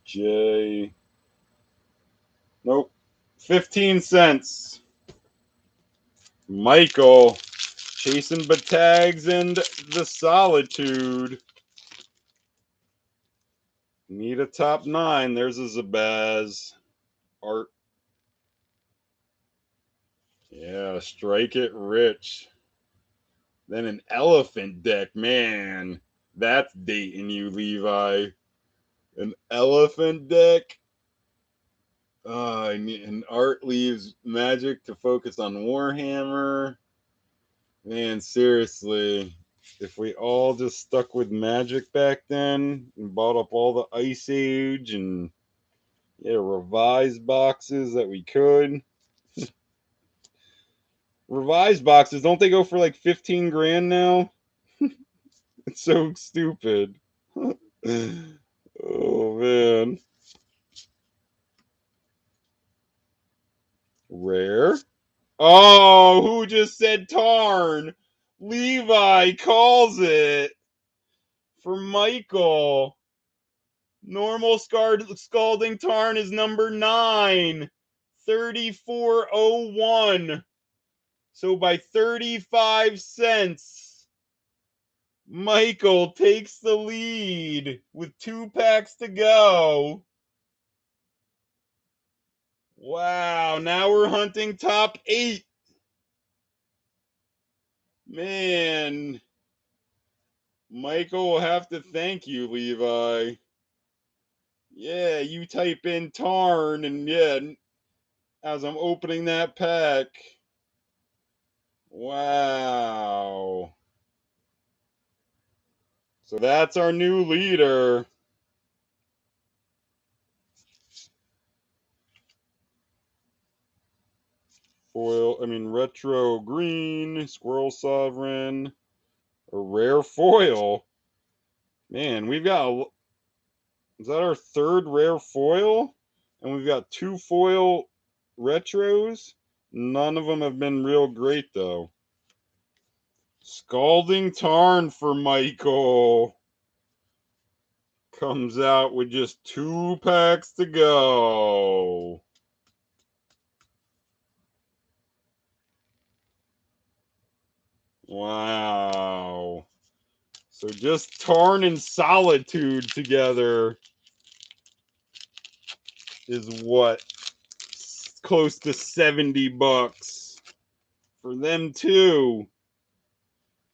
Nope. 15 cents. Michael, chasing Batags and the Solitude. Need a top 9. There's a Zabaz. Art. Yeah, strike it rich. Then an elephant deck. Man, that's dating you, Levi. An elephant deck? And Art leaves Magic to focus on Warhammer. Man, seriously. If we all just stuck with Magic back then and bought up all the Ice Age and revised boxes that we could. Revised boxes, don't they go for like 15 grand now? It's so stupid. Oh man. Rare. Oh, who just said Tarn? Levi calls it for Michael. Normal Scalding Tarn is number 9. 3401. So by 35 cents, Michael takes the lead with 2 packs to go. Wow, now we're hunting top 8. Man, Michael will have to thank you, Levi. Yeah, you type in Tarn, and as I'm opening that pack. Wow. So that's our new leader. Retro green, Squirrel Sovereign, a rare foil. Man, we've got, is that our 3rd rare foil? And we've got 2 foil retros. None of them have been real great, though. Scalding Tarn for Michael. Comes out with just 2 packs to go. Wow. So just Tarn and Solitude together is what? Close to $70 for them too.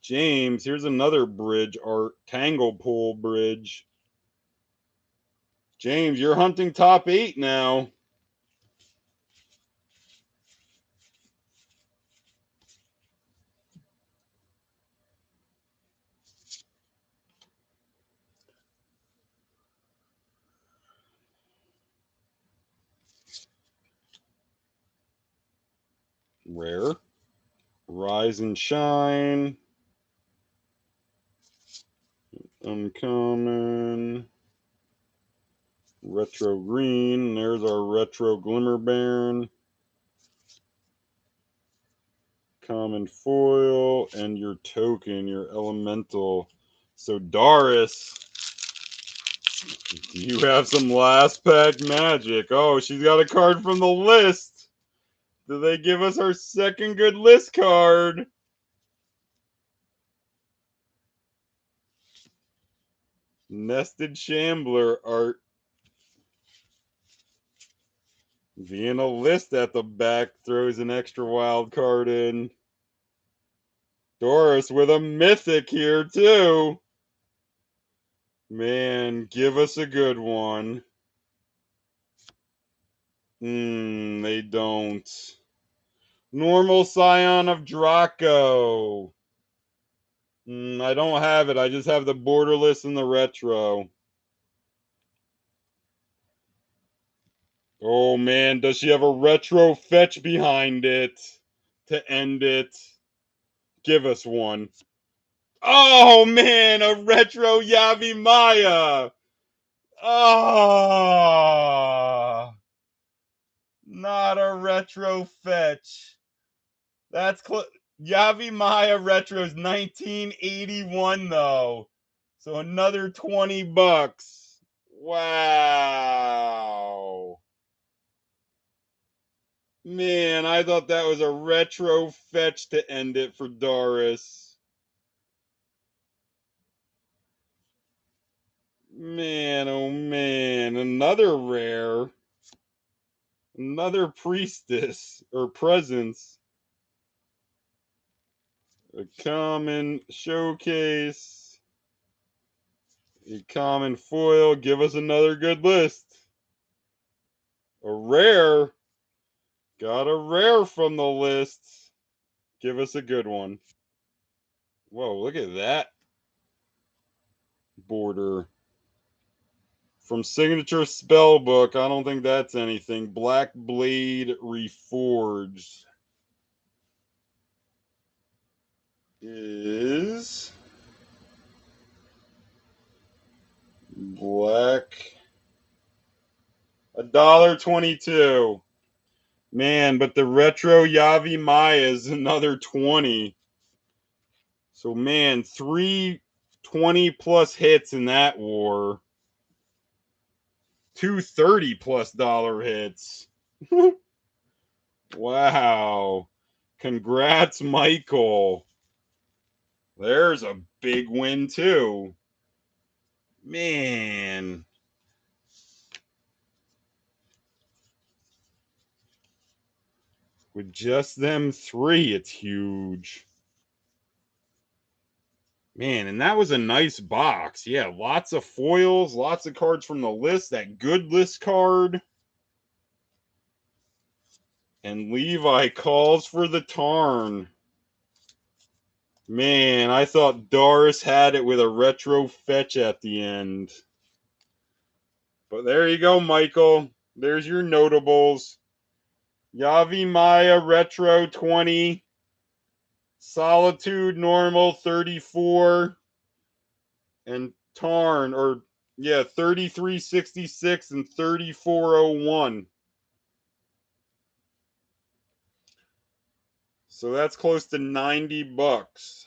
James, here's another bridge art, Tanglepool Bridge. James, you're hunting top 8 now. Rare. Rise and Shine. Uncommon. Retro green. There's our retro Glimmer Baron. Common foil. And your token, your elemental. So Doris, you have some last pack magic. Oh, she's got a card from the list. Do they give us our second good list card? Nested Shambler art. Vienna list at the back throws an extra wild card in. Doris with a mythic here too. Man, give us a good one. They don't. Normal Scion of Draco. I don't have it. I just have the borderless and the retro. Oh man, does she have a retro fetch behind it to end it? Give us one. Oh man, a retro Yavimaya. Oh, not a retro fetch. That's Yavimaya Retro's 1981 though. So another $20. Wow. Man, I thought that was a retro fetch to end it for Doris. Man, oh man, another rare. Another priestess or presence. A common showcase. A common foil. Give us another good list. A rare. Got a rare from the list. Give us a good one. Whoa, look at that border. From Signature Spellbook, I don't think that's anything. Black Blade Reforged is black $1.22. Man, but the retro Yavimaya is another 20. So man, 320 plus hits in that war. 230 plus dollar hits. Wow. Congrats, Michael. There's a big win too. Man. With just them three, it's huge. Man, and that was a nice box. Yeah, lots of foils, lots of cards from the list. That good list card. And Levi calls for the Tarn. Man, I thought Doris had it with a retro fetch at the end. But there you go, Michael. There's your notables. Yavimaya Retro 20. Solitude Normal 34. And Tarn, or yeah, 3366 and 3401. So that's close to $90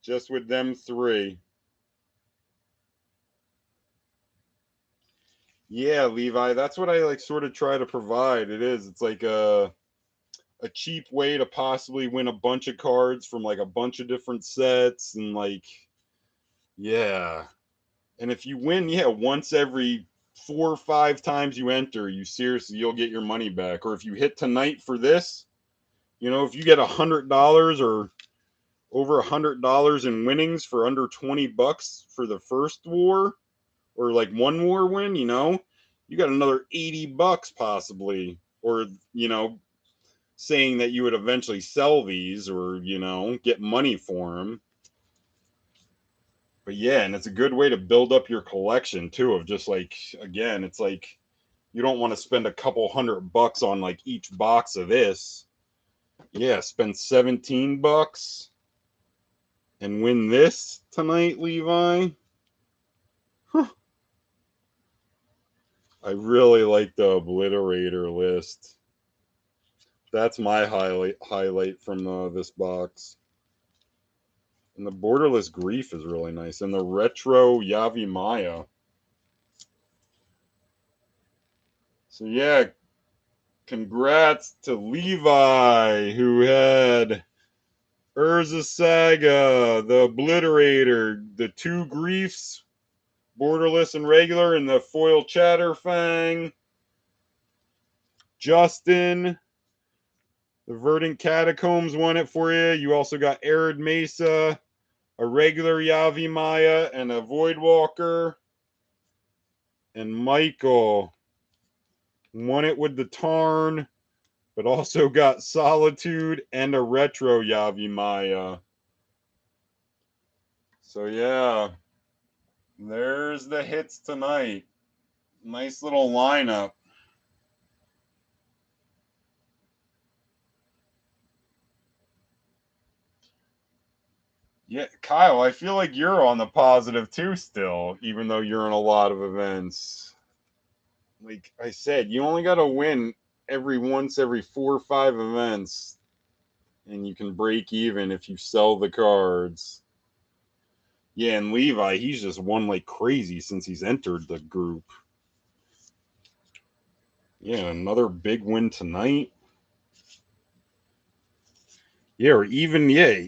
just with them three. Yeah, Levi, that's what I like sort of try to provide. It's like a cheap way to possibly win a bunch of cards from like a bunch of different sets and like yeah. And if you win, yeah, once every 4 or 5 times you enter, you'll get your money back. Or if you hit tonight for this, if you get $100 or over $100 in winnings for under $20 for the first war, or like one war win, you got another $80 possibly, or saying that you would eventually sell these or get money for them. But yeah, and it's a good way to build up your collection too, of just like, again, it's like you don't want to spend a couple $100 on like each box of this. Yeah, spend $17 and win this tonight, Levi. Huh. I really like the Obliterator list. That's my highlight from this box. And the Borderless Grief is really nice. And the Retro Yavimaya. So yeah, congrats to Levi, who had Urza Saga, the Obliterator, the 2 Griefs, Borderless and regular, and the foil Chatterfang. Justin, the Verdant Catacombs won it for you. You also got Arid Mesa, a regular Yavimaya, and a Voidwalker. And Michael won it with the Tarn, but also got Solitude and a retro Yavimaya. So yeah, there's the hits tonight. Nice little lineup. Yeah, Kyle, I feel like you're on the positive too still, even though you're in a lot of events. Like I said, you only got to win every 4 or 5 events, and you can break even if you sell the cards. Yeah, and Levi, he's just won like crazy since he's entered the group. Yeah, another big win tonight. Yeah, or even, yeah,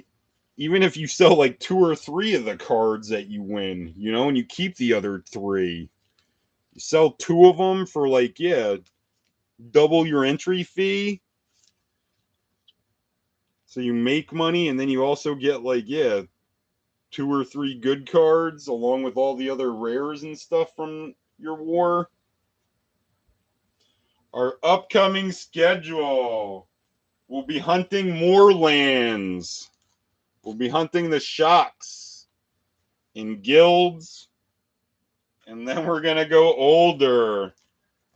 even if you sell like 2 or 3 of the cards that you win, you know, and you keep the other 3, you sell 2 of them for like, yeah, double your entry fee. So you make money, and then you also get like, yeah, 2 or 3 good cards along with all the other rares and stuff from your war. Our upcoming schedule, we'll be hunting more lands. We'll be hunting the shocks in guilds, and then we're going to go older.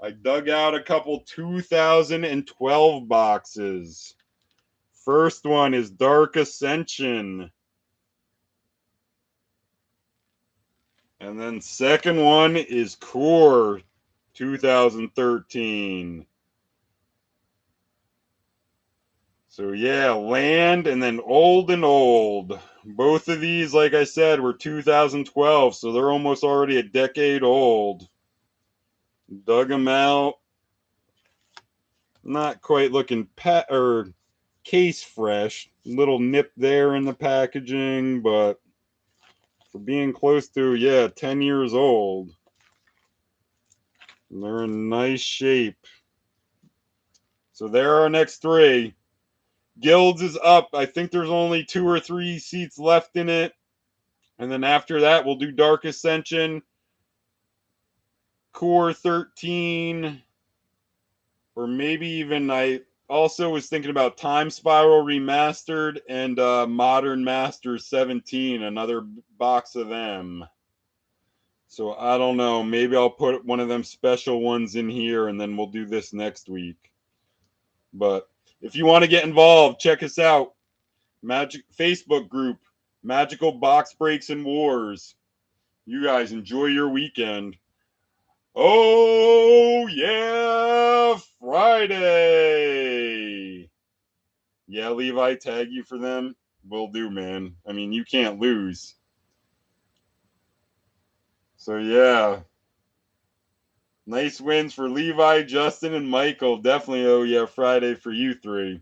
I dug out a couple 2012 boxes. First one is Dark Ascension. And then second one is Core 2013. So yeah, land and then old and old. Both of these, like I said, were 2012, so they're almost already a decade old. Dug them out. Not quite looking or case fresh. Little nip there in the packaging, but for being close to, yeah, 10 years old, they're in nice shape. So there are our next 3. Guilds is up. I think there's only 2 or 3 seats left in it. And then after that, we'll do Dark Ascension, Core 13, or maybe even I also was thinking about Time Spiral Remastered and Modern Masters 17, another box of them. So I don't know. Maybe I'll put one of them special ones in here, and then we'll do this next week. But if you want to get involved, check us out. Facebook group, Magical Box Breaks and Wars. You guys enjoy your weekend. Oh, yeah, Friday. Yeah, Levi, tag you for them? Will do, man. I mean, you can't lose. So, yeah. Nice wins for Levi, Justin, and Michael. Definitely, oh, yeah, Friday for you 3.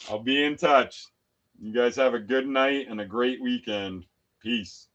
I'll be in touch. You guys have a good night and a great weekend. Peace.